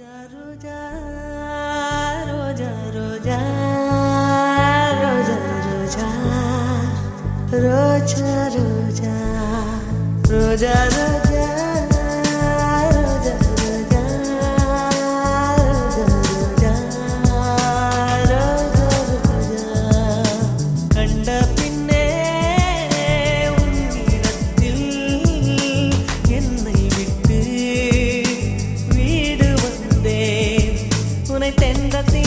ரோஜா ரோஜா ரோஜா ரோஜா ரோஜா ரோஜா ரோஜா ரோஜா ரோஜா ரோஜா ரோஜா ரோஜா ரோஜா ரோஜா கண்ட பின்னே உன்னிடத்தில் என்னை விட்டு வீடு வந்தேன் உன்னை தென்றத்தில்